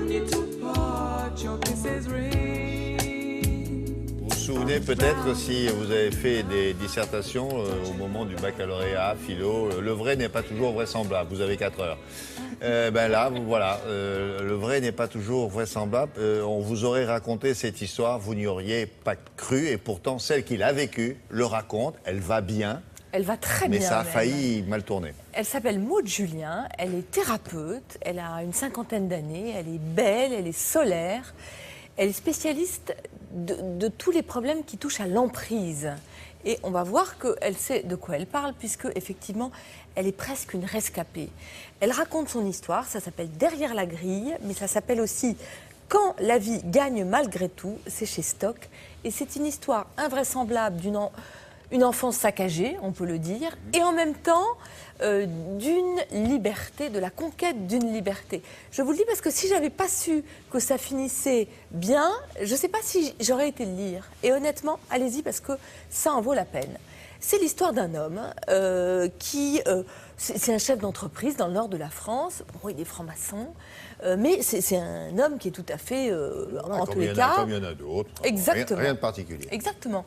Vous vous souvenez peut-être, si vous avez fait des dissertations au moment du baccalauréat, philo, le vrai n'est pas toujours vraisemblable, vous avez 4 heures. Ben là, voilà, le vrai n'est pas toujours vraisemblable. On vous aurait raconté cette histoire, vous n'y auriez pas cru, et pourtant celle qui l'a vécue le raconte, elle va bien. Elle va très bien. Mais ça a même. failli mal tourner. Elle s'appelle Maud Julien, elle est thérapeute, elle a une 50aine d'années, elle est belle, elle est solaire, elle est spécialiste de tous les problèmes qui touchent à l'emprise. Et on va voir qu'elle sait de quoi elle parle, puisque effectivement, elle est presque une rescapée. Elle raconte son histoire, ça s'appelle Derrière la grille, mais ça s'appelle aussi Quand la vie gagne malgré tout, c'est chez Stock. Et c'est une histoire invraisemblable une enfance saccagée, on peut le dire, et en même temps d'une liberté, de la conquête d'une liberté. Je vous le dis parce que si j'avais pas su que ça finissait bien, je ne sais pas si j'aurais été le lire. Et honnêtement, allez-y parce que ça en vaut la peine. C'est l'histoire d'un homme qui... c'est un chef d'entreprise dans le nord de la France. Bon, il est franc-maçon, mais c'est un homme qui est tout à fait, en tous les cas... Comme il y en a d'autres. Exactement. Rien de particulier. Exactement.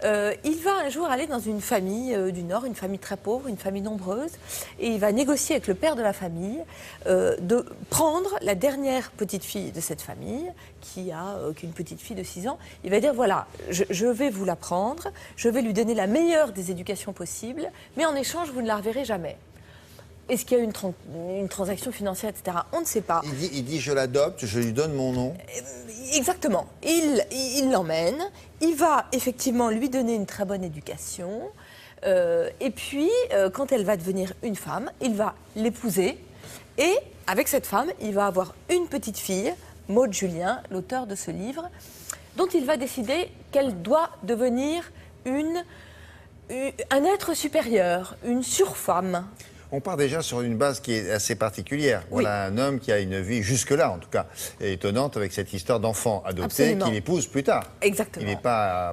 Il va un jour aller dans une famille du Nord, une famille très pauvre, une famille nombreuse, et il va négocier avec le père de la famille de prendre la dernière petite fille de cette famille, qui a qu'une petite fille de 6 ans. Il va dire, voilà, je vais vous la prendre, je vais lui donner la meilleure des éducations possibles, mais en échange, vous ne la reverrez jamais. Est-ce qu'il y a eu une transaction financière, etc. On ne sait pas. Il dit je l'adopte, je lui donne mon nom. Exactement. Il l'emmène, il va effectivement lui donner une très bonne éducation, et puis, quand elle va devenir une femme, il va l'épouser, et avec cette femme, il va avoir une petite fille, Maud Julien, l'auteur de ce livre, dont il va décider qu'elle doit devenir un être supérieur, une surfemme. On part déjà sur une base qui est assez particulière. Voilà un homme qui a une vie, jusque-là en tout cas, étonnante avec cette histoire d'enfant adopté qu'il épouse plus tard. Exactement.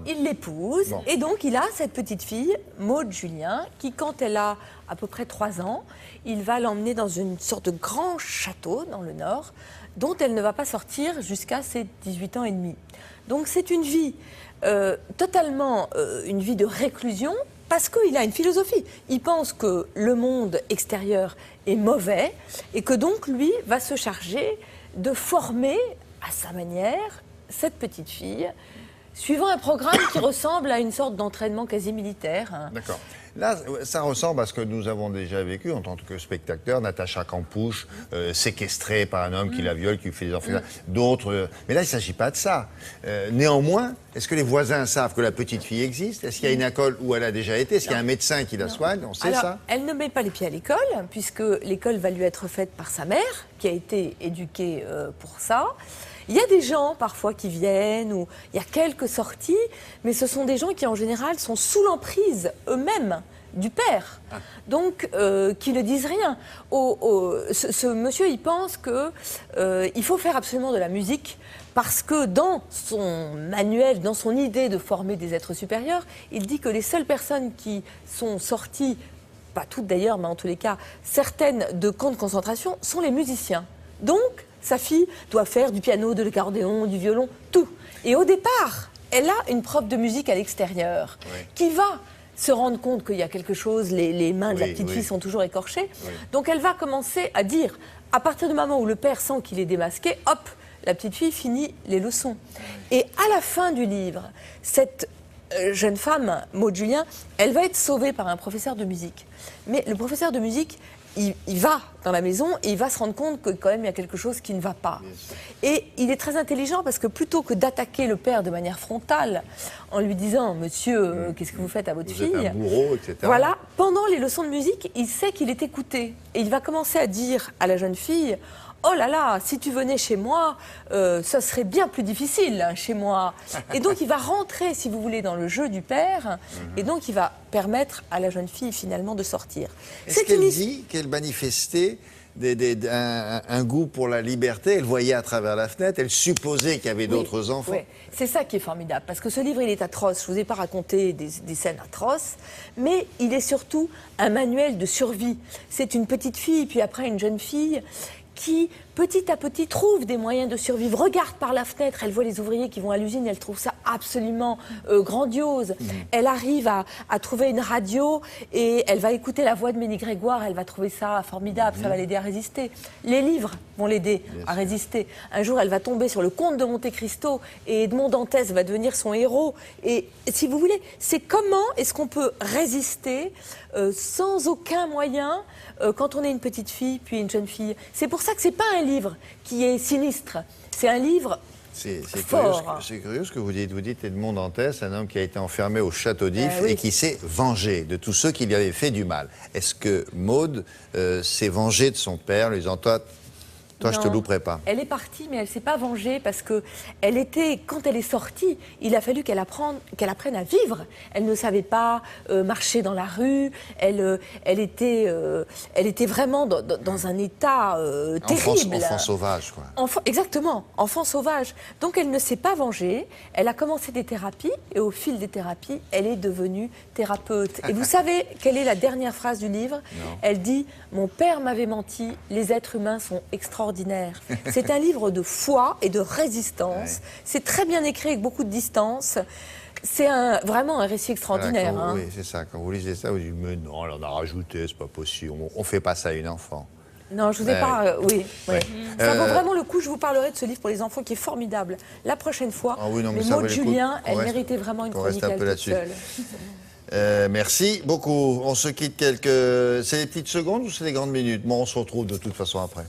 Il l'épouse, bon. Et donc il a cette petite fille, Maud Julien, qui quand elle a à peu près 3 ans, il va l'emmener dans une sorte de grand château dans le Nord, dont elle ne va pas sortir jusqu'à ses 18 ans et demi. Donc c'est une vie totalement une vie de réclusion, parce qu'il a une philosophie. Il pense que le monde extérieur est mauvais et que donc lui va se charger de former à sa manière cette petite fille, suivant un programme qui ressemble à une sorte d'entraînement quasi militaire. D'accord. Là, ça ressemble à ce que nous avons déjà vécu en tant que spectateurs. Natacha Campouche, séquestrée par un homme qui la viole, qui lui fait des enfants. D'autres. Mais là, il ne s'agit pas de ça. Néanmoins, est-ce que les voisins savent que la petite fille existe? Est-ce qu'il y a une école où elle a déjà été? Est-ce qu'il y a un médecin qui la soigne? On sait ça? Elle ne met pas les pieds à l'école, puisque l'école va lui être faite par sa mère, qui a été éduquée pour ça. Il y a des gens parfois qui viennent, ou il y a quelques sorties, mais ce sont des gens qui en général sont sous l'emprise eux-mêmes du père, donc qui ne disent rien. Ce monsieur, il pense qu'il faut faire absolument de la musique, parce que dans son manuel, dans son idée de former des êtres supérieurs, il dit que les seules personnes qui sont sorties, pas toutes d'ailleurs, mais en tous les cas, certaines de camps de concentration, sont les musiciens. Donc, sa fille doit faire du piano, de l'accordéon, du violon, tout. Et au départ, elle a une prof de musique à l'extérieur qui va se rendre compte qu'il y a quelque chose, les mains de la petite fille sont toujours écorchées. Donc elle va commencer à dire, à partir du moment où le père sent qu'il est démasqué, hop, la petite fille finit les leçons. Et à la fin du livre, cette jeune femme, Maud Julien, elle va être sauvée par un professeur de musique. Mais le professeur de musique, il va dans la maison et il va se rendre compte que quand même il y a quelque chose qui ne va pas. Et il est très intelligent parce que plutôt que d'attaquer le père de manière frontale en lui disant « Monsieur, qu'est-ce que vous faites à votre fille ?» Vous êtes un bourreau, etc. Voilà, pendant les leçons de musique, il sait qu'il est écouté. Et il va commencer à dire à la jeune fille « Oh là là, si tu venais chez moi, ça serait bien plus difficile chez moi. » Et donc il va rentrer, si vous voulez, dans le jeu du père, et donc il va permettre à la jeune fille finalement de sortir. Est-ce qu'elle dit qu'elle manifestait un goût pour la liberté? Elle voyait à travers la fenêtre, elle supposait qu'il y avait d'autres enfants. Oui, c'est ça qui est formidable, parce que ce livre, il est atroce. Je ne vous ai pas raconté des scènes atroces, mais il est surtout un manuel de survie. C'est une petite fille, puis après une jeune fille, qui petit à petit, trouve des moyens de survivre. Regarde par la fenêtre, elle voit les ouvriers qui vont à l'usine, elle trouve ça absolument grandiose. Elle arrive à trouver une radio et elle va écouter la voix de Ménie Grégoire, elle va trouver ça formidable, ça va l'aider à résister. Les livres vont l'aider à résister. Un jour, elle va tomber sur le Comte de Monte Cristo et Edmond Dantès va devenir son héros. Et si vous voulez, c'est comment est-ce qu'on peut résister sans aucun moyen quand on est une petite fille puis une jeune fille. C'est pour ça que c'est pas un livre qui est sinistre. C'est un livre fort. C'est curieux ce que vous dites. Vous dites Edmond Dantès, un homme qui a été enfermé au château d'If oui. et qui s'est vengé de tous ceux qui lui avaient fait du mal. Est-ce que Maud s'est vengée de son père, lui disant toi je te louperai pas? Elle est partie, mais elle ne s'est pas vengée parce que quand elle est sortie, il a fallu qu'elle apprenne à vivre. Elle ne savait pas marcher dans la rue. Elle était vraiment dans un état terrible. Enfant sauvage, quoi. Exactement, enfant sauvage. Donc elle ne s'est pas vengée. Elle a commencé des thérapies et au fil des thérapies, elle est devenue thérapeute. Et vous savez quelle est la dernière phrase du livre? Non. Elle dit « Mon père m'avait menti, les êtres humains sont extraordinaires. » C'est un livre de foi et de résistance. Ouais. C'est très bien écrit avec beaucoup de distance. C'est vraiment un récit extraordinaire. Voilà, oui, c'est ça. Quand vous lisez ça, vous dites mais non, elle en a rajouté, c'est pas possible. On fait pas ça à une enfant. Non, je vous ai pas... oui. Ça vaut vraiment le coup. Je vous parlerai de ce livre pour les enfants qui est formidable. La prochaine fois, les mots de Julien, elle méritait vraiment une chronique à elle toute seule. Merci beaucoup. On se quitte quelques... C'est des petites secondes ou c'est des grandes minutes? Bon, on se retrouve de toute façon après.